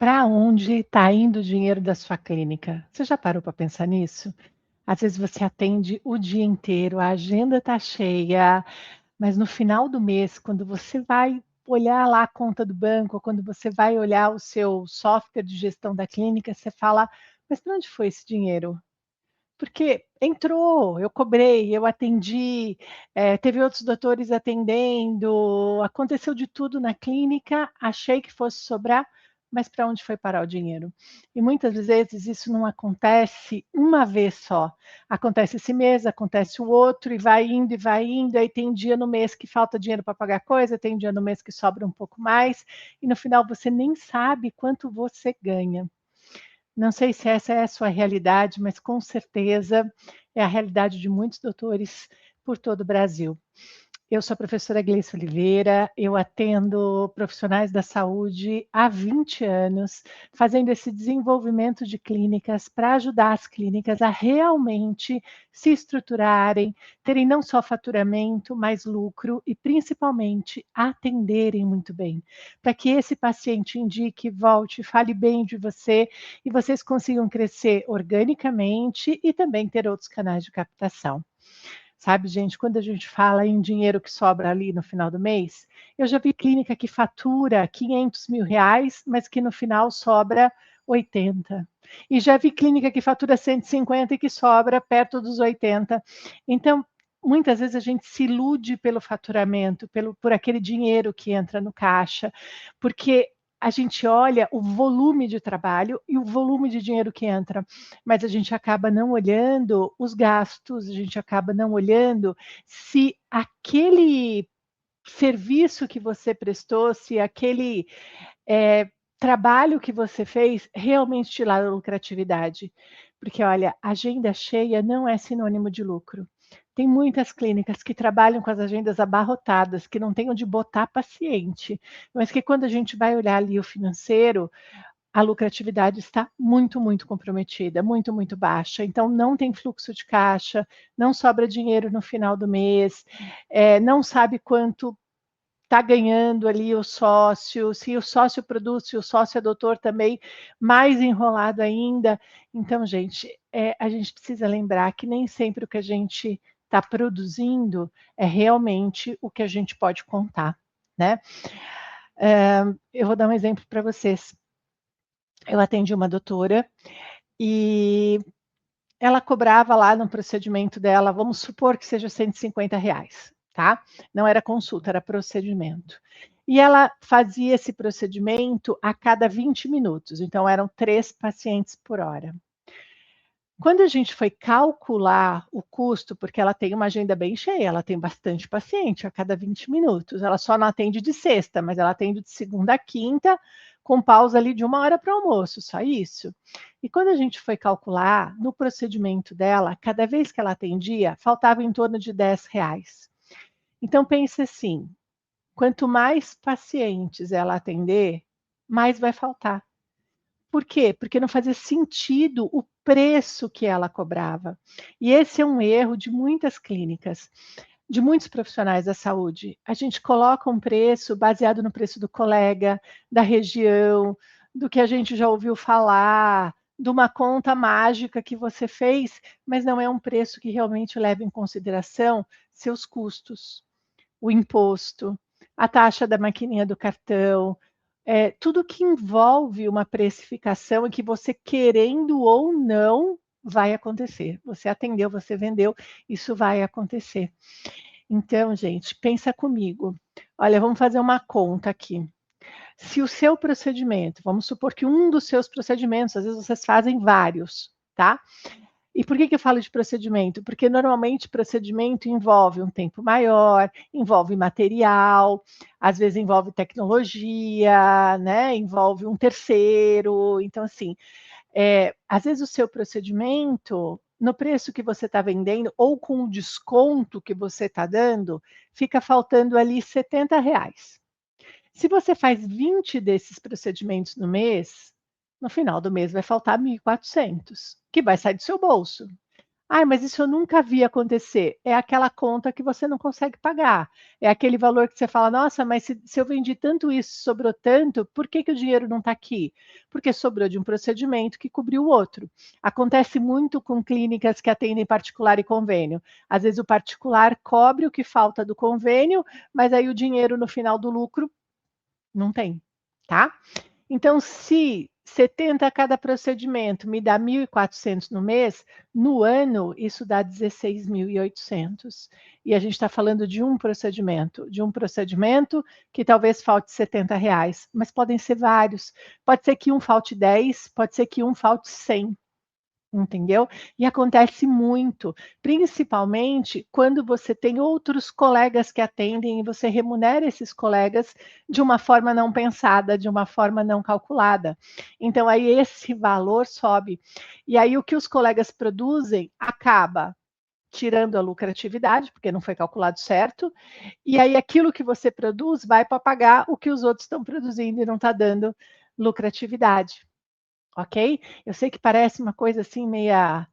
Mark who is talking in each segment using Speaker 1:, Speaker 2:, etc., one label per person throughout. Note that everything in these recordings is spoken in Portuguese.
Speaker 1: Para onde está indo o dinheiro da sua clínica? Você já parou para pensar nisso? Às vezes você atende o dia inteiro, a agenda está cheia, mas no final do mês, quando você vai olhar lá a conta do banco, ou quando você vai olhar o seu software de gestão da clínica, você fala: "Mas para onde foi esse dinheiro?" Porque entrou, eu cobrei, eu atendi, teve outros doutores atendendo, aconteceu de tudo na clínica, achei que fosse sobrar, mas para onde foi parar o dinheiro? E muitas vezes isso não acontece uma vez só, acontece esse mês, acontece o outro e vai indo, aí tem dia no mês que falta dinheiro para pagar coisa, tem dia no mês que sobra um pouco mais, e no final você nem sabe quanto você ganha. Não sei se essa é a sua realidade, mas com certeza é a realidade de muitos doutores por todo o Brasil. Eu sou a professora Gleice Oliveira, eu atendo profissionais da saúde há 20 anos, fazendo esse desenvolvimento de clínicas para ajudar as clínicas a realmente se estruturarem, terem não só faturamento, mas lucro e principalmente atenderem muito bem, para que esse paciente indique, volte, fale bem de você e vocês consigam crescer organicamente e também ter outros canais de captação. Sabe, gente, quando a gente fala em dinheiro que sobra ali no final do mês, eu já vi clínica que fatura R$ 500.000, mas que no final sobra 80. E já vi clínica que fatura 150 e que sobra perto dos 80. Então, muitas vezes a gente se ilude pelo faturamento, por aquele dinheiro que entra no caixa, porque a gente olha o volume de trabalho e o volume de dinheiro que entra, mas a gente acaba não olhando os gastos, a gente acaba não olhando se aquele serviço que você prestou, se aquele trabalho que você fez realmente te dá lucratividade. Porque, olha, agenda cheia não é sinônimo de lucro. Tem muitas clínicas que trabalham com as agendas abarrotadas, que não têm onde botar paciente, mas que quando a gente vai olhar ali o financeiro, a lucratividade está muito, muito comprometida, muito, muito baixa. Então, não tem fluxo de caixa, não sobra dinheiro no final do mês, não sabe quanto está ganhando ali o sócio, se o sócio produz, se o sócio é doutor também, mais enrolado ainda. Então, gente, a gente precisa lembrar que nem sempre o que a gente está produzindo é realmente o que a gente pode contar, né? Eu vou dar um exemplo para vocês. Eu atendi uma doutora e ela cobrava lá no procedimento dela, vamos supor que seja R$ 150, tá? Não era consulta, era procedimento. E ela fazia esse procedimento a cada 20 minutos, então eram 3 pacientes por hora. Quando a gente foi calcular o custo, porque ela tem uma agenda bem cheia, ela tem bastante paciente a cada 20 minutos, ela só não atende de sexta, mas ela atende de segunda a quinta, com pausa ali de 1 hora para o almoço, só isso. E quando a gente foi calcular, no procedimento dela, cada vez que ela atendia, faltava em torno de R$ 10. Então pense assim, quanto mais pacientes ela atender, mais vai faltar. Por quê? Porque não fazia sentido o preço que ela cobrava. E esse é um erro de muitas clínicas, de muitos profissionais da saúde. A gente coloca um preço baseado no preço do colega, da região, do que a gente já ouviu falar, de uma conta mágica que você fez, mas não é um preço que realmente leva em consideração seus custos, o imposto, a taxa da maquininha do cartão, tudo que envolve uma precificação e que você querendo ou não vai acontecer. Você atendeu, você vendeu, isso vai acontecer. Então, gente, pensa comigo. Olha, vamos fazer uma conta aqui. Se o seu procedimento, vamos supor que um dos seus procedimentos, às vezes vocês fazem vários, tá? E por que eu falo de procedimento? Porque normalmente procedimento envolve um tempo maior, envolve material, às vezes envolve tecnologia, né? Envolve um terceiro. Então, assim, às vezes o seu procedimento, no preço que você está vendendo, ou com o desconto que você está dando, fica faltando ali R$ 70. Se você faz 20 desses procedimentos no mês, no final do mês vai faltar 1.400, que vai sair do seu bolso. "Ai, mas isso eu nunca vi acontecer". É aquela conta que você não consegue pagar. É aquele valor que você fala: "Nossa, mas se eu vendi tanto isso, sobrou tanto, por que que o dinheiro não está aqui?". Porque sobrou de um procedimento que cobriu o outro. Acontece muito com clínicas que atendem particular e convênio. Às vezes o particular cobre o que falta do convênio, mas aí o dinheiro no final do lucro não tem, tá? Então, se 70 a cada procedimento me dá 1.400 no mês, no ano isso dá 16.800. E a gente está falando de um procedimento que talvez falte R$ 70, mas podem ser vários. Pode ser que um falte 10, pode ser que um falte 100. Entendeu? E acontece muito, principalmente quando você tem outros colegas que atendem e você remunera esses colegas de uma forma não pensada, de uma forma não calculada. Então aí esse valor sobe. E aí o que os colegas produzem acaba tirando a lucratividade, porque não foi calculado certo, e aí aquilo que você produz vai para pagar o que os outros estão produzindo e não está dando lucratividade. Ok? Eu sei que parece uma coisa assim meia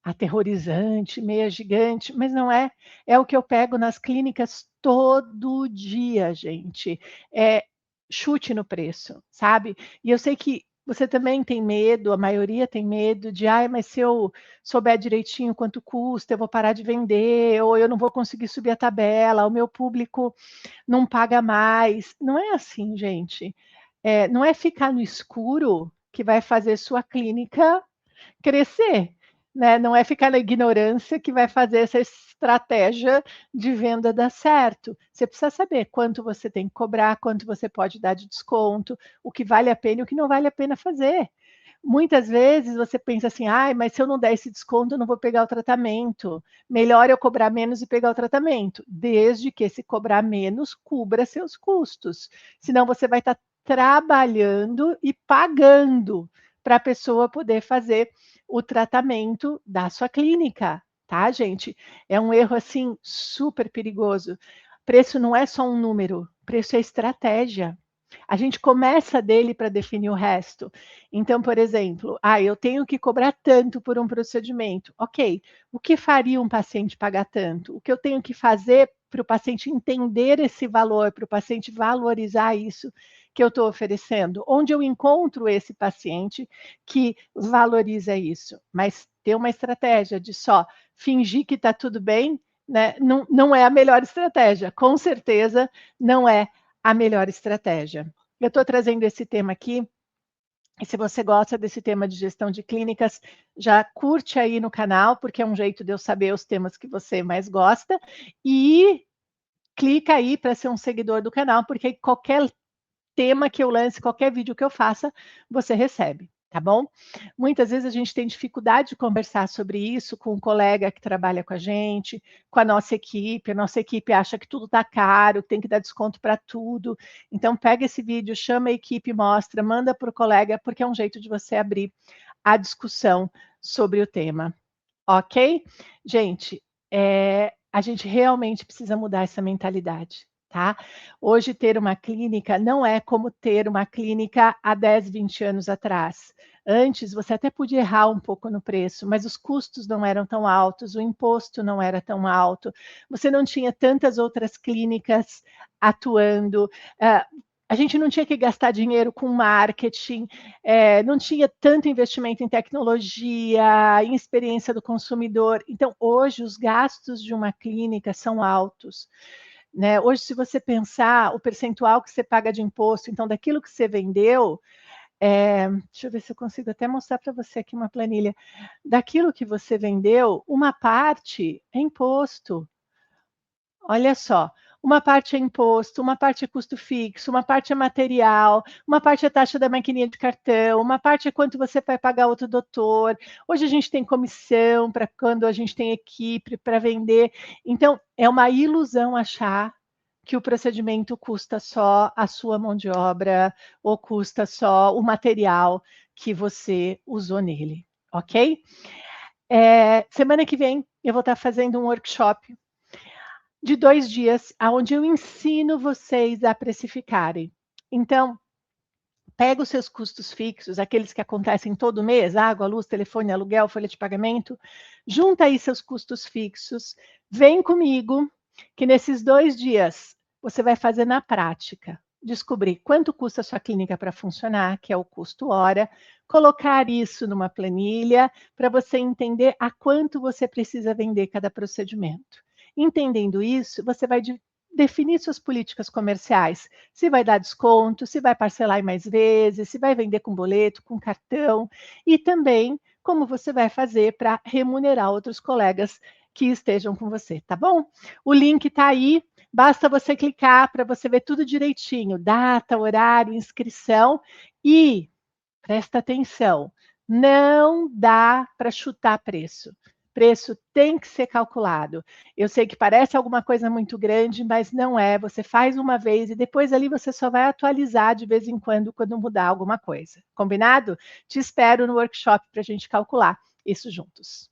Speaker 1: aterrorizante, meia gigante, mas não é. É o que eu pego nas clínicas todo dia, gente. É chute no preço, sabe? E eu sei que você também tem medo, a maioria tem medo de, ai, mas se eu souber direitinho quanto custa, eu vou parar de vender, ou eu não vou conseguir subir a tabela, o meu público não paga mais. Não é assim, gente. Não é ficar no escuro que vai fazer sua clínica crescer, né, não é ficar na ignorância que vai fazer essa estratégia de venda dar certo. Você precisa saber quanto você tem que cobrar, quanto você pode dar de desconto, o que vale a pena e o que não vale a pena fazer. Muitas vezes você pensa assim: "Ai, mas se eu não der esse desconto, eu não vou pegar o tratamento. Melhor eu cobrar menos e pegar o tratamento", desde que se cobrar menos, cubra seus custos, senão você vai estar trabalhando e pagando para a pessoa poder fazer o tratamento da sua clínica, tá, gente? É um erro, assim, super perigoso. Preço não é só um número, preço é estratégia. A gente começa dele para definir o resto. Então, por exemplo, eu tenho que cobrar tanto por um procedimento. Ok, o que faria um paciente pagar tanto? O que eu tenho que fazer para o paciente entender esse valor, para o paciente valorizar isso que eu estou oferecendo? Onde eu encontro esse paciente que valoriza isso? Mas ter uma estratégia de só fingir que está tudo bem, né, não é a melhor estratégia. Com certeza não é a melhor estratégia. Eu estou trazendo esse tema aqui, e se você gosta desse tema de gestão de clínicas, já curte aí no canal, porque é um jeito de eu saber os temas que você mais gosta, e clica aí para ser um seguidor do canal, porque qualquer tema que eu lance, qualquer vídeo que eu faça, você recebe, tá bom? Muitas vezes a gente tem dificuldade de conversar sobre isso com um colega que trabalha com a gente, com a nossa equipe acha que tudo está caro, que tem que dar desconto para tudo. Então pega esse vídeo, chama a equipe, mostra, manda para o colega, porque é um jeito de você abrir a discussão sobre o tema, ok? Gente, a gente realmente precisa mudar essa mentalidade, tá? Hoje ter uma clínica não é como ter uma clínica há 10, 20 anos atrás. Antes você até podia errar um pouco no preço, mas os custos não eram tão altos, o imposto não era tão alto, você não tinha tantas outras clínicas atuando, a gente não tinha que gastar dinheiro com marketing, não tinha tanto investimento em tecnologia, em experiência do consumidor. Então, hoje, os gastos de uma clínica são altos, né? Hoje, se você pensar o percentual que você paga de imposto, então, daquilo que você vendeu, deixa eu ver se eu consigo até mostrar para você aqui uma planilha. Daquilo que você vendeu, uma parte é imposto. Olha só, uma parte é imposto, uma parte é custo fixo, uma parte é material, uma parte é taxa da maquininha de cartão, uma parte é quanto você vai pagar outro doutor. Hoje a gente tem comissão para quando a gente tem equipe para vender. Então, é uma ilusão achar que o procedimento custa só a sua mão de obra ou custa só o material que você usou nele, ok? Semana que vem eu vou estar fazendo um workshop de 2 dias, aonde eu ensino vocês a precificarem. Então, Pega os seus custos fixos, aqueles que acontecem todo mês, água, luz, telefone, aluguel, folha de pagamento, junta aí seus custos fixos, vem comigo, que nesses 2 dias você vai fazer na prática, descobrir quanto custa a sua clínica para funcionar, que é o custo hora, colocar isso numa planilha para você entender a quanto você precisa vender cada procedimento. Entendendo isso, você vai definir suas políticas comerciais, se vai dar desconto, se vai parcelar em mais vezes, se vai vender com boleto, com cartão, e também como você vai fazer para remunerar outros colegas que estejam com você, tá bom? O link está aí, basta você clicar para você ver tudo direitinho, data, horário, inscrição e presta atenção, não dá para chutar preço. Preço tem que ser calculado. Eu sei que parece alguma coisa muito grande, mas não é. Você faz uma vez e depois ali você só vai atualizar de vez em quando mudar alguma coisa. Combinado? Te espero no workshop para a gente calcular isso juntos.